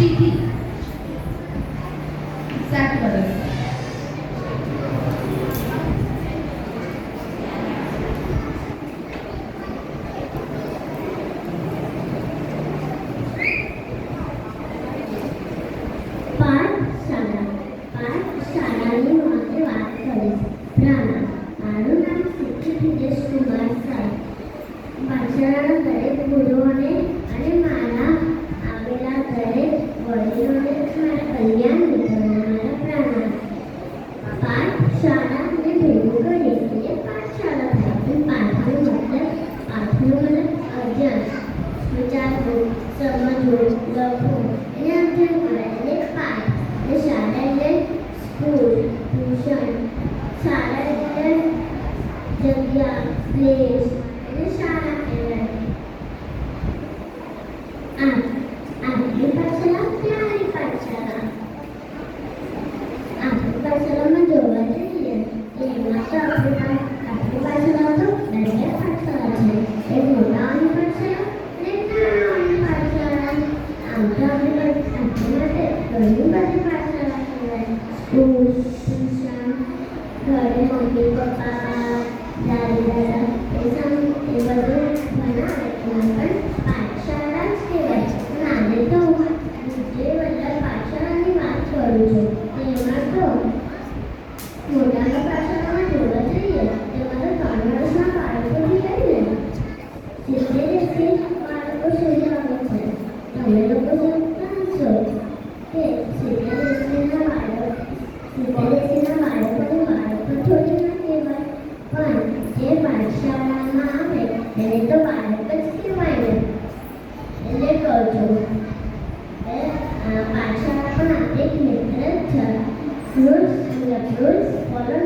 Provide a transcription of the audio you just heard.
આજથી 7 વર્ષ પાઠશાળાની માટે વાત કરીશ. પ્રાણા મારું નામ શિક્ષક હિતેશ કુમાર સાહેબ. પાઠશાળાના દરેક ગુરુઓને અને મારા આવેલા દરેક વડીલોને મારા કલ્યાણ મિત્રોને મારા પ્રણામ. પાઠશાળાને ભેગું કરીએ એટલે પાઠશાળા થાય. પણ પાઠનો મતલબ અધ્યયન, વિચારવું, સમજવું, લખવું એને અધ્યયન કરાય એટલે પાઠ. શાળા એટલે સ્કૂલ, ટ્યુશન. શાળા એટલે જગ્યા, પ્લેસ એટલે શાળા કહેવાય. આપણી પાઠશાળા ક્યાંની પાઠશાળા? આપણી પાઠશાળામાં જોવા જઈએ એમાં તો આપણી પાઠશાળા તો દરેક પાઠશાળા છે. એક મોટાઓની પાઠશાળા અને નાનાઓની પાઠશાળા. આમ તો આપણી માટે ઘણી બધી પાઠશાળા કહેવાય. સ્કૂલ, ટ્યુશન, ઘરે મમ્મી પપ્પા દાદી દાદા એ બધું ભણાવે પણ પાઠશાળા જ કહેવાય. પણ આજે તો હું વિજય વલ્લભ પાઠશાળાની વાત કરું છું. તેમાં તો મોટાની પાઠશાળામાં જોવા જઈએ તેમાં તો 3 વર્ષના બાળકોથી લઈને 70-80 બાળકો સુધી આવે છે. તમે લોકો સમજતા છો કે 70-80ના બાળકો થોડી ના કહેવાય. પણ જે પાઠશાળામાં આવે એને તો બાળક જ કહેવાય ને. એટલે કહું છું પાઠશાળા પણ આપણે એક મિત્ર જ છે. Rules follow